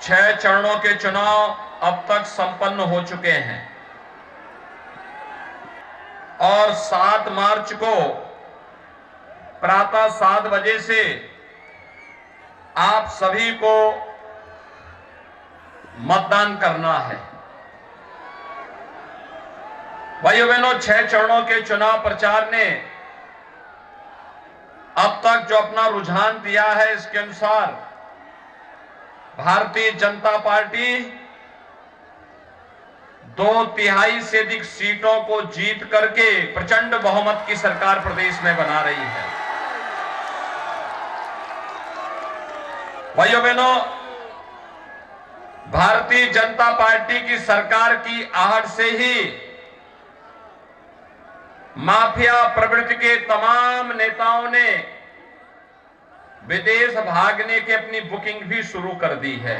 6 चरणों के चुनाव अब तक संपन्न हो चुके हैं और 7 मार्च को प्रातः 7 बजे से आप सभी को मतदान करना है। भाइयों बहनों, 6 चरणों के चुनाव प्रचार ने अब तक जो अपना रुझान दिया है, इसके अनुसार भारतीय जनता पार्टी 2/3 से अधिक सीटों को जीत करके प्रचंड बहुमत की सरकार प्रदेश में बना रही है। भाइयों बहनों, भारतीय जनता पार्टी की सरकार की आहट से ही माफिया प्रवृत्ति के तमाम नेताओं ने विदेश भागने की अपनी बुकिंग भी शुरू कर दी है।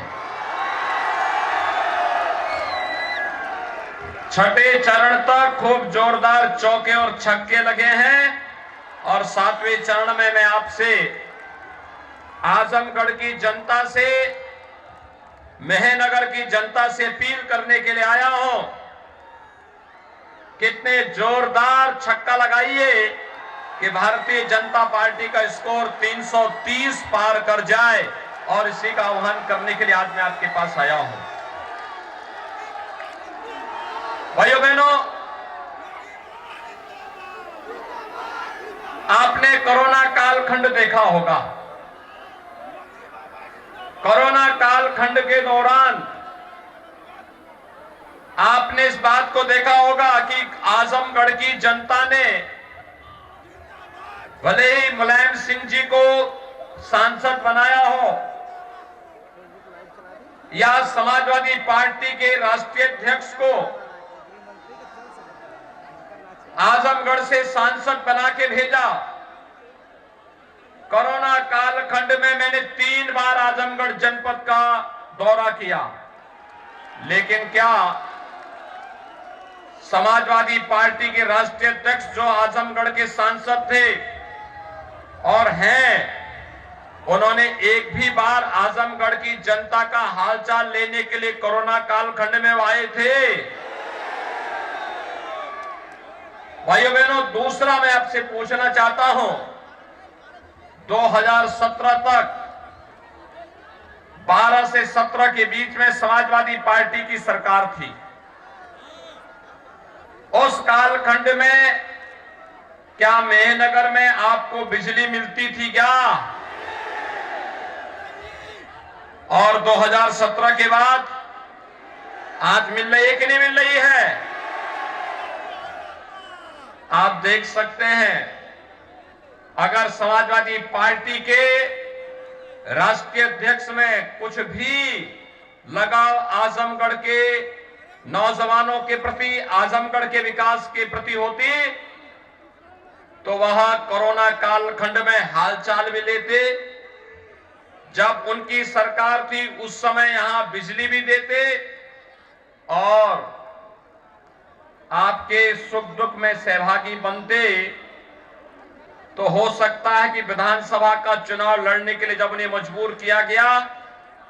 6ठे चरण तक खूब जोरदार चौके और छक्के लगे हैं और 7वें चरण में मैं आपसे आजमगढ़ की जनता से, मेहनगर की जनता से अपील करने के लिए आया हूं। कितने जोरदार छक्का लगाइए कि भारतीय जनता पार्टी का स्कोर 330 पार कर जाए, और इसी का आह्वान करने के लिए आज मैं आपके पास आया हूं। भाइयों बहनों, आपने कोरोना कालखंड देखा होगा। कोरोना कालखंड के दौरान आपने इस बात को देखा होगा कि आजमगढ़ की जनता ने भले ही मुलायम सिंह जी को सांसद बनाया हो या समाजवादी पार्टी के राष्ट्रीय अध्यक्ष को आजमगढ़ से सांसद बना के भेजा। कोरोना कालखंड में मैंने 3 बार आजमगढ़ जनपद का दौरा किया, लेकिन क्या समाजवादी पार्टी के राष्ट्रीय अध्यक्ष जो आजमगढ़ के सांसद थे और हैं, उन्होंने एक भी बार आजमगढ़ की जनता का हालचाल लेने के लिए कोरोना कालखंड में आए थे? भाइयों बहनों, दूसरा मैं आपसे पूछना चाहता हूं, 2017 तक 12 से 17 के बीच में समाजवादी पार्टी की सरकार थी। उस कालखंड में क्या मेहनगर में आपको बिजली मिलती थी क्या? और 2017 के बाद आज मिल रही है कि नहीं मिल रही है? आप देख सकते हैं, अगर समाजवादी पार्टी के राष्ट्रीय अध्यक्ष में कुछ भी लगाव आजमगढ़ के नौजवानों के प्रति, आजमगढ़ के विकास के प्रति होती, तो वह कोरोना कालखंड में हालचाल भी लेते। जब उनकी सरकार थी उस समय यहां बिजली भी देते और आपके सुख दुख में सहभागी बनते। तो हो सकता है कि विधानसभा का चुनाव लड़ने के लिए जब उन्हें मजबूर किया गया,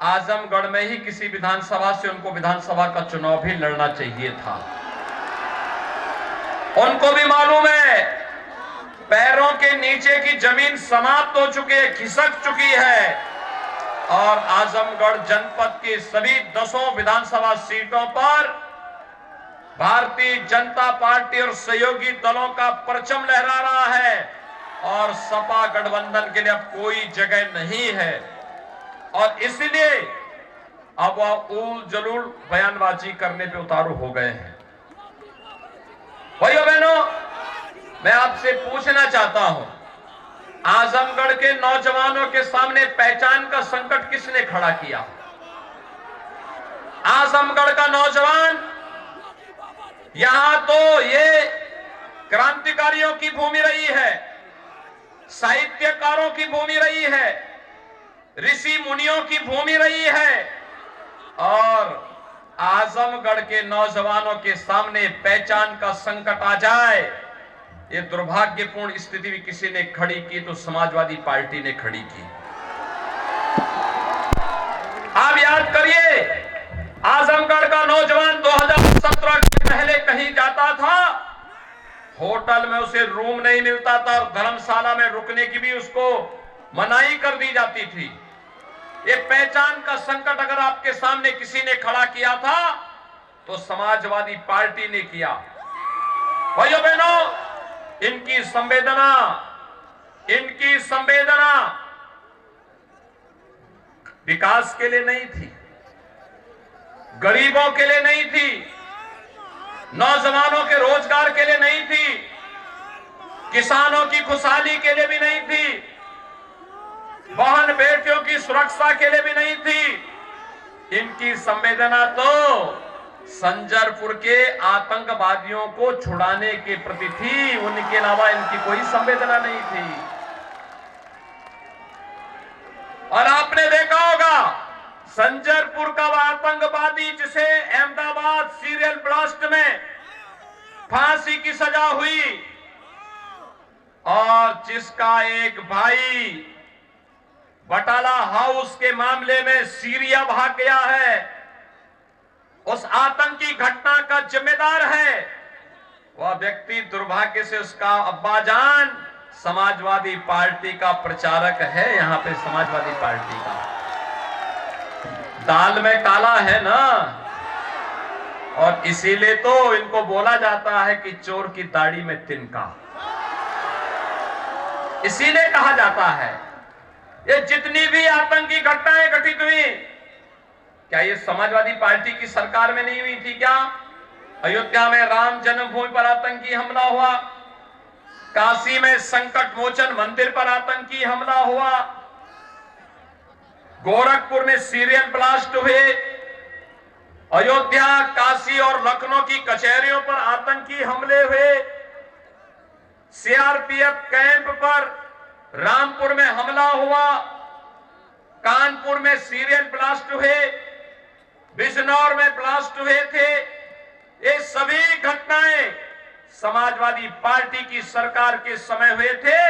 आजमगढ़ में ही किसी विधानसभा से उनको विधानसभा का चुनाव भी लड़ना चाहिए था। उनको भी मालूम है पैरों के नीचे की जमीन समाप्त हो चुकी है, खिसक चुकी है, और आजमगढ़ जनपद की सभी 10 विधानसभा सीटों पर भारतीय जनता पार्टी और सहयोगी दलों का परचम लहरा रहा है और सपा गठबंधन के लिए अब कोई जगह नहीं है। और इसलिए अब वह उल जलूल बयानबाजी करने पे उतारू हो गए हैं। भाइयों बहनों, मैं आपसे पूछना चाहता हूं, आजमगढ़ के नौजवानों के सामने पहचान का संकट किसने खड़ा किया? आजमगढ़ का नौजवान, यहां तो ये क्रांतिकारियों की भूमि रही है, साहित्यकारों की भूमि रही है, ऋषि मुनियों की भूमि रही है, और आजमगढ़ के नौजवानों के सामने पहचान का संकट आ जाए, ये दुर्भाग्यपूर्ण स्थिति भी किसी ने खड़ी की तो समाजवादी पार्टी ने खड़ी की। अब आप याद करिए, आजमगढ़ का नौजवान 2017 के पहले कहीं जाता था, होटल में उसे रूम नहीं मिलता था और धर्मशाला में रुकने की भी उसको मनाही कर दी जाती थी। ये पहचान का संकट अगर आपके सामने किसी ने खड़ा किया था तो समाजवादी पार्टी ने किया। भाइयों बहनों, इनकी संवेदना विकास के लिए नहीं थी, गरीबों के लिए नहीं थी, नौजवानों के रोजगार के लिए नहीं थी, किसानों की खुशहाली के लिए भी नहीं थी, बहन बेटियों की सुरक्षा के लिए भी नहीं थी। इनकी संवेदना तो संजरपुर के आतंकवादियों को छुड़ाने के प्रति थी, उनके अलावा इनकी कोई संवेदना नहीं थी। और आपने देखा होगा, संजरपुर का वह आतंकवादी जिसे अहमदाबाद सीरियल ब्लास्ट में फांसी की सजा हुई और जिसका एक भाई बटाला हाउस के मामले में सीरिया भाग गया है, उस आतंकी घटना का जिम्मेदार है वह व्यक्ति, दुर्भाग्य से उसका अब्बाजान समाजवादी पार्टी का प्रचारक है। यहां पे समाजवादी पार्टी का दाल में काला है ना, और इसीलिए तो इनको बोला जाता है कि चोर की दाढ़ी में तिनका, इसीलिए कहा जाता है। ये जितनी भी आतंकी घटनाएं घटित हुई, क्या ये समाजवादी पार्टी की सरकार में नहीं हुई थी क्या? अयोध्या में राम जन्मभूमि पर आतंकी हमला हुआ, काशी में संकट मोचन मंदिर पर आतंकी हमला हुआ, गोरखपुर में सीरियल ब्लास्ट हुए, अयोध्या, काशी और लखनऊ की कचहरियों पर आतंकी हमले हुए, सीआरपीएफ कैंप पर रामपुर में हमला हुआ, कानपुर में सीरियल ब्लास्ट हुए, बिजनौर में ब्लास्ट हुए थे। ये सभी घटनाएं समाजवादी पार्टी की सरकार के समय हुए थे।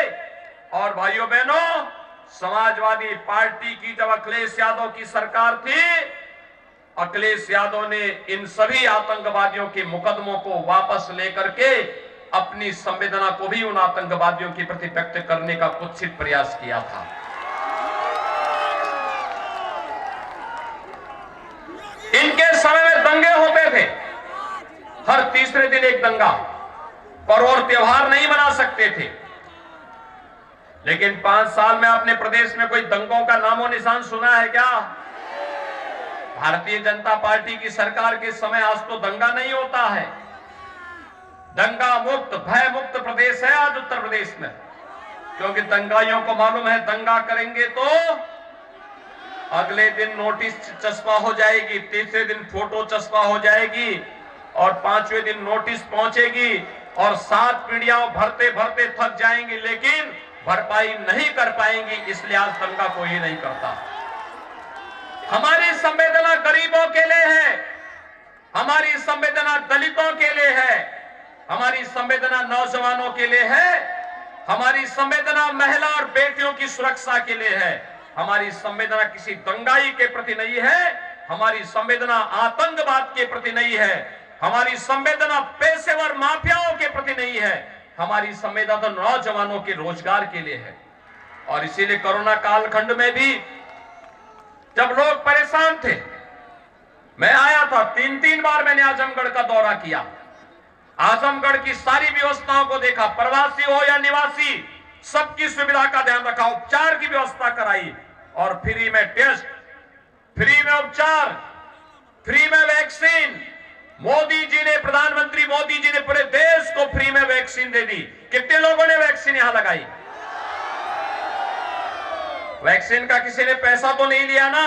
और भाइयों बहनों, समाजवादी पार्टी की जब अखिलेश यादव की सरकार थी, अखिलेश यादव ने इन सभी आतंकवादियों के मुकदमों को वापस लेकर के अपनी संवेदना को भी उन आतंकवादियों के प्रति व्यक्त करने का कुत्सित प्रयास किया था। इनके समय में दंगे होते थे, हर तीसरे दिन एक दंगा, पर्व त्योहार नहीं मना सकते थे। लेकिन 5 साल में अपने प्रदेश में कोई दंगों का नामो निशान सुना है क्या? भारतीय जनता पार्टी की सरकार के समय आज तो दंगा नहीं होता है। दंगा मुक्त, भय मुक्त प्रदेश है आज उत्तर प्रदेश में, क्योंकि दंगाइयों को मालूम है दंगा करेंगे तो अगले दिन नोटिस चस्पा हो जाएगी, तीसरे दिन फोटो चस्पा हो जाएगी और 5वें दिन नोटिस पहुंचेगी और 7 पीढ़ियां भरते भरते थक जाएंगी, लेकिन भरपाई नहीं कर पाएंगी। इसलिए आज दंगा कोई नहीं करता। हमारी संवेदना गरीबों के लिए है, हमारी संवेदना दलितों के लिए है, हमारी संवेदना नौजवानों के लिए है, हमारी संवेदना महिला और बेटियों की सुरक्षा के लिए है, हमारी संवेदना किसी दंगाई के प्रति नहीं है, हमारी संवेदना आतंकवाद के प्रति नहीं है, हमारी संवेदना पेशेवर माफियाओं के प्रति नहीं है, हमारी संवेदना तो नौजवानों के रोजगार के लिए है। और इसीलिए कोरोना कालखंड में भी जब लोग परेशान थे, मैं आया था, 3 बार मैंने आजमगढ़ का दौरा किया, आजमगढ़ की सारी व्यवस्थाओं को देखा, प्रवासी हो या निवासी सबकी सुविधा का ध्यान रखा, उपचार की व्यवस्था कराई और फ्री में टेस्ट, फ्री में उपचार, फ्री में वैक्सीन। मोदी जी ने, प्रधानमंत्री मोदी जी ने पूरे देश को फ्री में वैक्सीन दे दी। कितने लोगों ने वैक्सीन यहां लगाई? वैक्सीन का किसी ने पैसा तो नहीं लिया ना?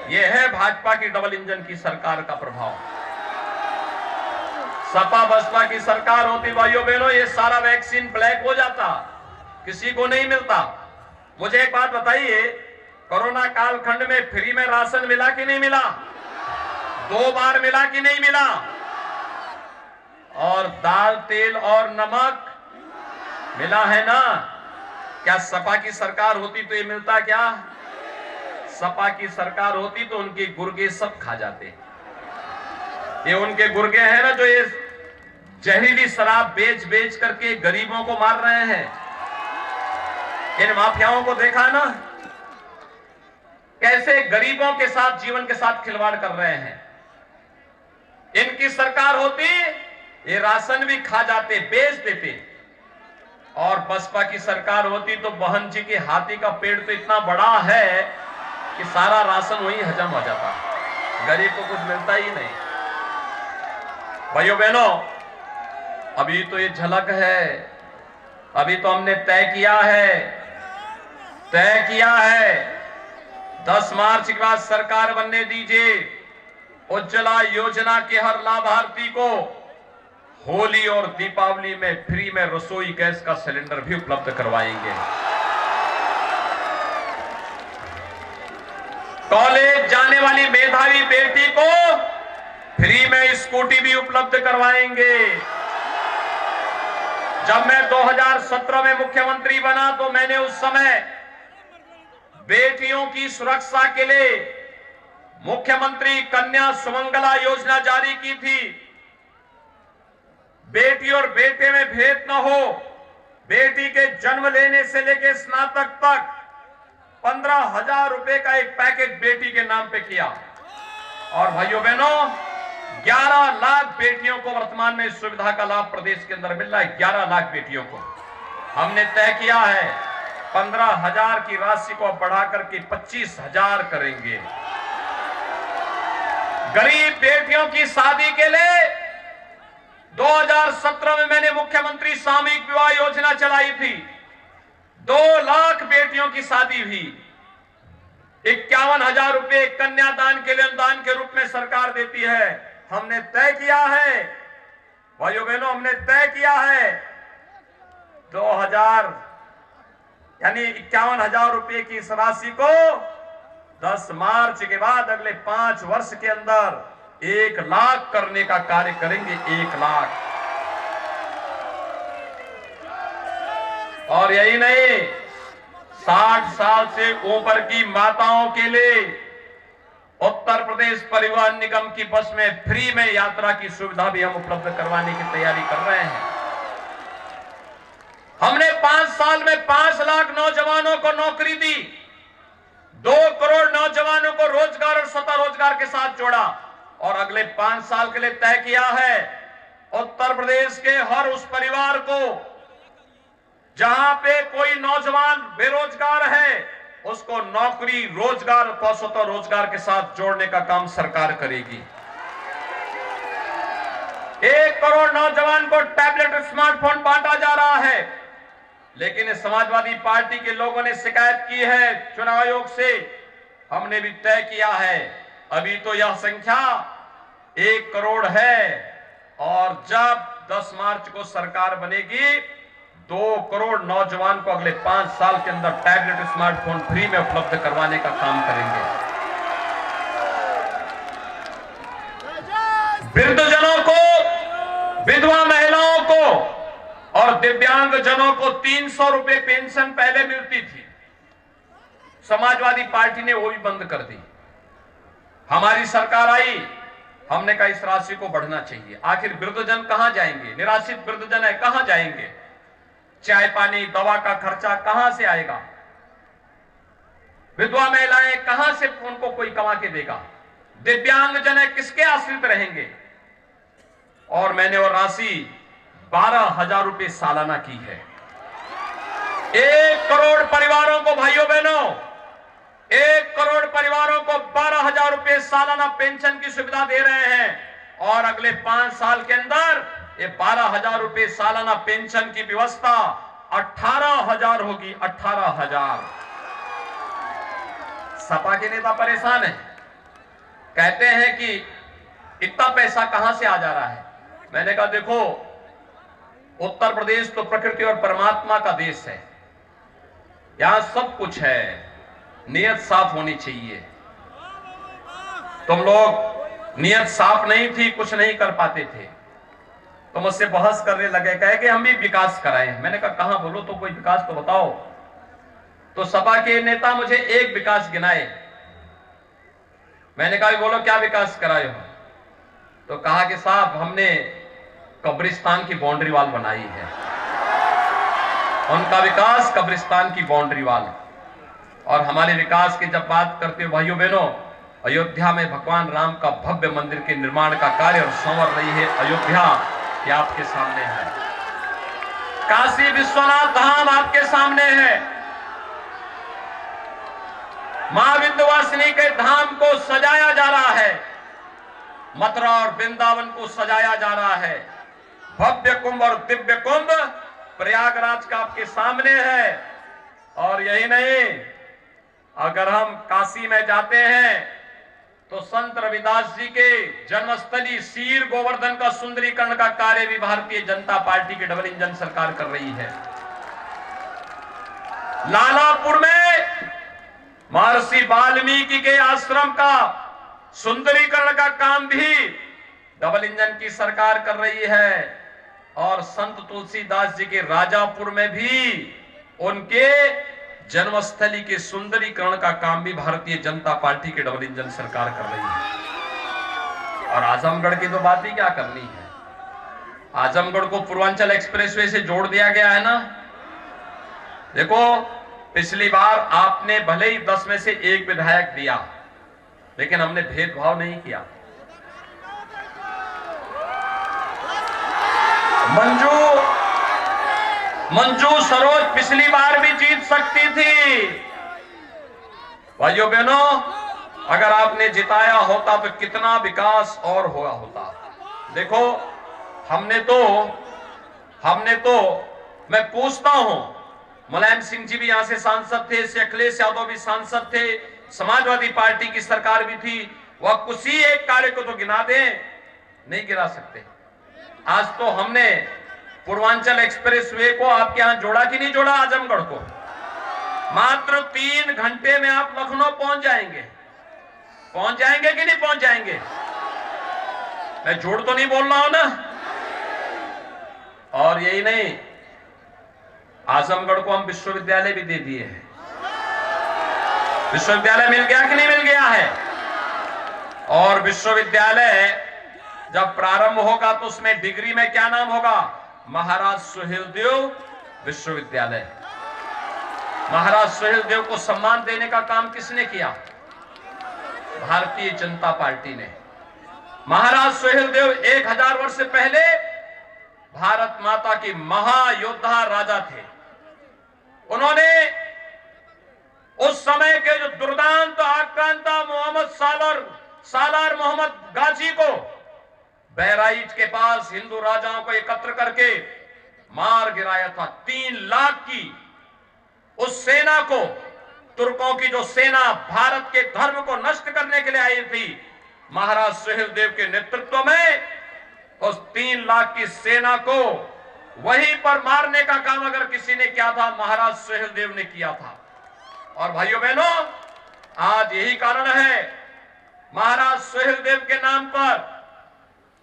यह है भाजपा की डबल इंजन की सरकार का प्रभाव। सपा बसपा की सरकार होती भाइयों बहनों, ये सारा वैक्सीन ब्लैक हो जाता, किसी को नहीं मिलता। मुझे एक बात बताइए, कोरोना कालखंड में फ्री में राशन मिला कि नहीं मिला? 2 बार मिला कि नहीं मिला? और दाल, तेल और नमक मिला है ना? क्या सपा की सरकार होती तो ये मिलता क्या? सपा की सरकार होती तो उनके गुर्गे सब खा जाते। ये उनके गुर्गे हैं ना, जो ये जहरीली शराब बेच बेच करके गरीबों को मार रहे हैं। इन माफियाओं को देखा ना कैसे गरीबों के साथ, जीवन के साथ खिलवाड़ कर रहे हैं। इनकी सरकार होती ये राशन भी खा जाते, बेच देते। और बसपा की सरकार होती तो बहन जी के हाथी का पेड़ तो इतना बड़ा है कि सारा राशन वहीं हजम हो जाता, गरीब को कुछ मिलता ही नहीं। भाइयों बहनों, अभी तो ये झलक है, अभी तो हमने तय किया है 10 मार्च के बाद सरकार बनने दीजिए। उज्ज्वला योजना के हर लाभार्थी को होली और दीपावली में फ्री में रसोई गैस का सिलेंडर भी उपलब्ध करवाएंगे। कॉलेज जाने वाली मेधावी बेटी को फ्री में स्कूटी भी उपलब्ध करवाएंगे। जब मैं 2017 में मुख्यमंत्री बना तो मैंने उस समय बेटियों की सुरक्षा के लिए मुख्यमंत्री कन्या सुमंगला योजना जारी की थी। बेटी और बेटे में भेद न हो, बेटी के जन्म लेने से लेकर स्नातक तक 15,000 रुपए का एक पैकेज बेटी के नाम पे किया। और भाइयों बहनों, 11 लाख बेटियों को वर्तमान में इस सुविधा का लाभ प्रदेश के अंदर मिल रहा है। 11 लाख बेटियों को हमने तय किया है 15,000 की राशि को बढ़ा करके 25,000 करेंगे। गरीब बेटियों की शादी के लिए 2017 में मैंने मुख्यमंत्री सामूहिक विवाह योजना चलाई थी। 2 लाख बेटियों की शादी हुई। 51,000 रुपए कन्यादान के लिए अनुदान के रूप में सरकार देती है। हमने तय किया है भाइयों बहनों, हमने तय किया है 2000 यानी 51,000 रुपए की इस राशि को 10 मार्च के बाद अगले 5 वर्ष के अंदर 1 लाख करने का कार्य करेंगे। 1 लाख। और यही नहीं, 60 साल से ऊपर की माताओं के लिए उत्तर प्रदेश परिवहन निगम की बस में फ्री में यात्रा की सुविधा भी हम उपलब्ध करवाने की तैयारी कर रहे हैं। हमने 5 साल में 5 लाख नौजवानों को नौकरी दी। 2 करोड़ नौजवानों को रोजगार और स्वतः रोजगार के साथ जोड़ा। और अगले 5 साल के लिए तय किया है उत्तर प्रदेश के हर उस परिवार को जहां पे कोई नौजवान बेरोजगार है उसको नौकरी, रोजगार, स्वतः रोजगार के साथ जोड़ने का काम सरकार करेगी। 1 करोड़ नौजवान को टैबलेट और स्मार्टफोन बांटा जा रहा है। लेकिन समाजवादी पार्टी के लोगों ने शिकायत की है चुनाव आयोग से। हमने भी तय किया है, अभी तो यह संख्या 1 करोड़ है और जब 10 मार्च को सरकार बनेगी 2 करोड़ नौजवान को अगले 5 साल के अंदर टैबलेट, स्मार्टफोन फ्री में उपलब्ध करवाने का काम करेंगे। वृद्धजनों को, विधवा महिलाओं को और दिव्यांग जनों को 300 रुपए पेंशन पहले मिलती थी। समाजवादी पार्टी ने वो भी बंद कर दी। हमारी सरकार आई, हमने कहा इस राशि को बढ़ना चाहिए। आखिर वृद्धजन कहां जाएंगे? निराश्रित वृद्धजन है, कहां जाएंगे? चाय पानी दवा का खर्चा कहां से आएगा? विधवा महिलाएं कहां से उनको कोई कमा के देगा? दिव्यांग जन है, किसके आश्रित रहेंगे? और मैंने वो राशि 12,000 रुपए सालाना की है। 1 करोड़ परिवारों को, भाइयों बहनों, 1 करोड़ परिवारों को 12,000 रुपए सालाना पेंशन की सुविधा दे रहे हैं। और अगले 5 साल के अंदर ये 12,000 रुपए सालाना पेंशन की व्यवस्था 18,000 होगी। 18,000। सपा के नेता परेशान हैं, कहते हैं कि इतना पैसा कहां से आ जा रहा है। मैंने कहा देखो, उत्तर प्रदेश तो प्रकृति और परमात्मा का देश है, यहां सब कुछ है, नियत साफ होनी चाहिए। तुम लोग नियत साफ नहीं थी, कुछ नहीं कर पाते थे, तो मुझसे बहस करने लगे, कहे कि हम भी विकास कराए हैं। मैंने कहा कहां, बोलो तो कोई विकास तो बताओ। तो सपा के नेता मुझे एक विकास गिनाए मैंने कहा बोलो क्या विकास कराए हो? तो कहा कि साहब हमने कब्रिस्तान की बाउंड्री वॉल बनाई है। उनका विकास कब्रिस्तान की बाउंड्री वॉल। और हमारे विकास की जब बात करते हो भाइयों बहनों, अयोध्या में भगवान राम का भव्य मंदिर के निर्माण का कार्य और संवर रही है अयोध्या, ये आपके सामने है। काशी विश्वनाथ धाम आपके सामने है। मां विंध्यवासिनी के धाम को सजाया जा रहा है। मथुरा और वृंदावन को सजाया जा रहा है। भव्य कुंभ और दिव्य कुंभ प्रयागराज का आपके सामने है। और यही नहीं, अगर हम काशी में जाते हैं तो संत रविदास जी के जन्मस्थली सीर गोवर्धन का सुंदरीकरण का कार्य भी भारतीय जनता पार्टी की डबल इंजन सरकार कर रही है। लालापुर में महर्षि वाल्मीकि के आश्रम का सुंदरीकरण का काम भी डबल इंजन की सरकार कर रही है। और संत तुलसीदास जी के राजापुर में भी उनके जन्मस्थली के सुंदरीकरण का काम भी भारतीय जनता पार्टी की डबल इंजन सरकार कर रही है। और आजमगढ़ की तो बात ही क्या करनी है। आजमगढ़ को पूर्वांचल एक्सप्रेसवे से जोड़ दिया गया है ना। देखो, पिछली बार आपने भले ही 10 में से 1 विधायक दिया, लेकिन हमने भेदभाव नहीं किया। मंजू सरोज पिछली बार भी जीत सकती थी। भाइयों बहनों, अगर आपने जिताया होता तो कितना विकास और हुआ होता। देखो, हमने तो मैं पूछता हूं, मुलायम सिंह जी भी यहां से सांसद थे, श्री अखिलेश यादव भी सांसद थे, समाजवादी पार्टी की सरकार भी थी। वह कुछ ही एक कार्य को तो गिना दें, नहीं गिना सकते। आज तो हमने पूर्वांचल एक्सप्रेसवे को आपके यहां जोड़ा कि नहीं जोड़ा? आजमगढ़ को मात्र 3 घंटे में आप लखनऊ पहुंच जाएंगे। पहुंच जाएंगे कि नहीं पहुंच जाएंगे? मैं झूठ तो नहीं बोल रहा हूं ना। और यही नहीं, आजमगढ़ को हम विश्वविद्यालय भी दे दिए हैं। विश्वविद्यालय मिल गया कि नहीं मिल गया है? और विश्वविद्यालय जब प्रारंभ होगा तो उसमें डिग्री में क्या नाम होगा? महाराज सुहेलदेव विश्वविद्यालय। महाराज सुहेलदेव को सम्मान देने का काम किसने किया? भारतीय जनता पार्टी ने। महाराज सुहेलदेव 1000 वर्ष से पहले भारत माता के महायोद्धा राजा थे। उन्होंने उस समय के जो दुर्दांत आक्रांता मोहम्मद सालार मोहम्मद गाजी को बहराइच के पास हिंदू राजाओं को एकत्र करके मार गिराया था। 3 लाख की उस सेना को, तुर्कों की जो सेना भारत के धर्म को नष्ट करने के लिए आई थी, महाराज सुहेलदेव के नेतृत्व में उस 3 लाख की सेना को वहीं पर मारने का काम अगर किसी ने किया था, महाराज सुहेलदेव ने किया था। और भाइयों बहनों, आज यही कारण है, महाराज सुहेलदेव के नाम पर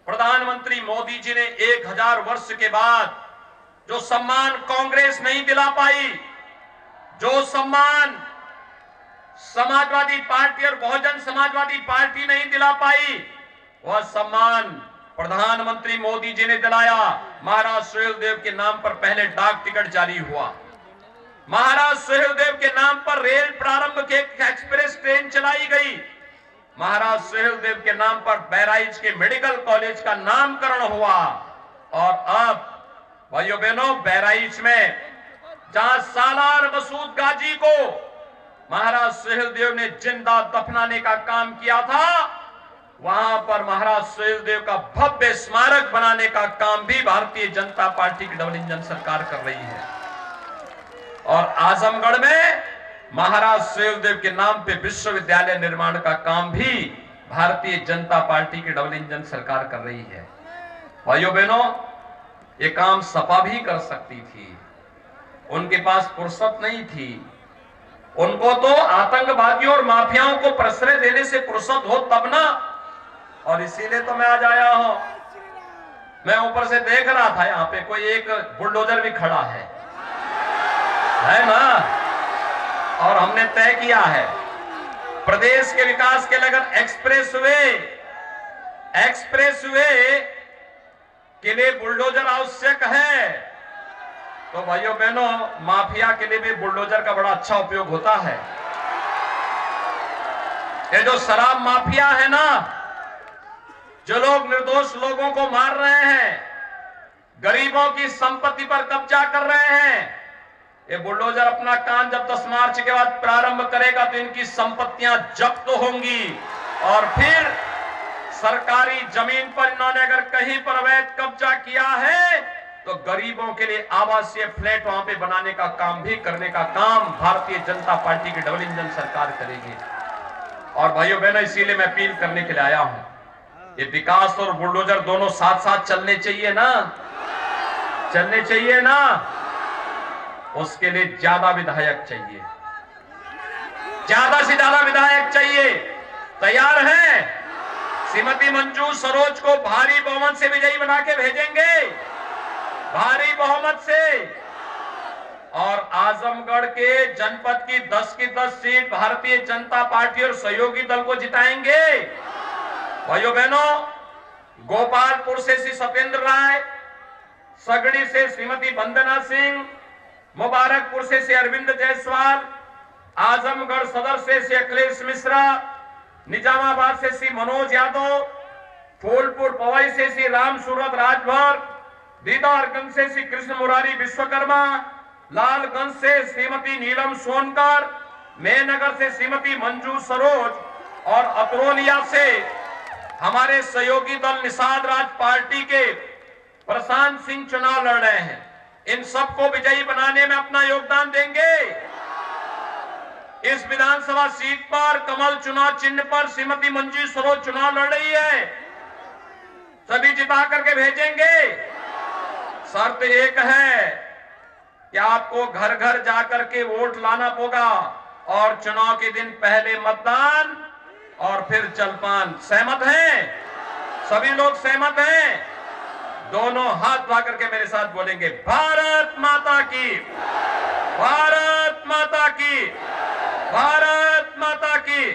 प्रधानमंत्री मोदी जी ने 1000 वर्ष के बाद जो सम्मान कांग्रेस नहीं दिला पाई, जो सम्मान समाजवादी पार्टी और बहुजन समाजवादी पार्टी नहीं दिला पाई, वह सम्मान प्रधानमंत्री मोदी जी ने दिलाया। महाराज सुहेलदेव के नाम पर पहले डाक टिकट जारी हुआ। महाराज सुहेलदेव के नाम पर रेल प्रारंभ के एक्सप्रेस ट्रेन चलाई गई। महाराज सुहेलदेव के नाम पर बहराइच के मेडिकल कॉलेज का नामकरण हुआ। और अब भाइयों बहनों, बहराइच में जहां सालार मसूद गाजी को महाराज सुहेलदेव ने जिंदा दफनाने का काम किया था, वहां पर महाराज सुहेलदेव का भव्य स्मारक बनाने का काम भी भारतीय जनता पार्टी की डबल इंजन सरकार कर रही है। और आजमगढ़ में महाराज सुहेलदेव के नाम पे विश्वविद्यालय निर्माण का काम भी भारतीय जनता पार्टी की डबल इंजन सरकार कर रही है। भाइयों बहनों, ये काम सपा भी कर सकती थी, उनके पास फुर्सत नहीं थी। उनको तो आतंकवादियों और माफियाओं को प्रश्रय देने से फुर्सत हो तब ना। और इसीलिए तो मैं आज आया हूं। मैं ऊपर से देख रहा था, यहाँ पे कोई एक बुलडोजर भी खड़ा है ना। और हमने तय किया है प्रदेश के विकास के लिए अगर एक्सप्रेसवे के लिए बुलडोजर आवश्यक है, तो भाइयों बहनों माफिया के लिए भी बुलडोजर का बड़ा अच्छा उपयोग होता है। ये जो शराब माफिया है ना, जो लोग निर्दोष लोगों को मार रहे हैं, गरीबों की संपत्ति पर कब्जा कर रहे हैं, ये बुलडोजर अपना काम जब 10 मार्च के बाद प्रारंभ करेगा तो इनकी संपत्तियां जब्त होंगी और फिर सरकारी जमीन पर इन्होंने अगर कहीं पर अवैध कब्जा किया है तो गरीबों के लिए आवासीय फ्लैट वहां पे बनाने का काम भी करने का काम भारतीय जनता पार्टी की डबल इंजन सरकार करेगी। और भाइयों बहनों इसीलिए मैं अपील करने के लिए आया हूं, ये विकास और बुलडोजर दोनों साथ साथ चलने चाहिए ना, चलने चाहिए ना। उसके लिए ज्यादा विधायक चाहिए, ज्यादा से ज्यादा विधायक चाहिए। तैयार हैं? श्रीमती मंजू सरोज को भारी बहुमत से विजयी बना के भेजेंगे, भारी बहुमत से। और आजमगढ़ के जनपद की 10 की 10 सीट भारतीय जनता पार्टी और सहयोगी दल को जिताएंगे। भाइयों बहनों, गोपालपुर से श्री सत्येंद्र राय, सगड़ी से श्रीमती वंदना सिंह, मुबारकपुर से श्री अरविंद जायसवाल, आजमगढ़ सदर से श्री अखिलेश मिश्रा, निजामाबाद से श्री मनोज यादव, फूलपुर पवई से श्री राम सूरत राजभर, दीदारगंज से श्री कृष्ण मुरारी विश्वकर्मा, लालगंज से श्रीमती नीलम सोनकर, मेहनगर से श्रीमती मंजू सरोज और अतरोलिया से हमारे सहयोगी दल निषाद राज पार्टी के प्रशांत सिंह चुनाव लड़ रहे हैं। इन सबको विजयी बनाने में अपना योगदान देंगे। इस विधानसभा सीट पर कमल चुनाव चिन्ह पर श्रीमती मंजू सरोज चुनाव लड़ रही है, सभी जिता करके भेजेंगे। शर्त एक है कि आपको घर घर जाकर के वोट लाना होगा और चुनाव के दिन पहले मतदान और फिर जलपान। सहमत हैं? सभी लोग सहमत हैं? दोनों हाथ उठा करके मेरे साथ बोलेंगे, भारत माता की, भारत माता की, भारत माता की।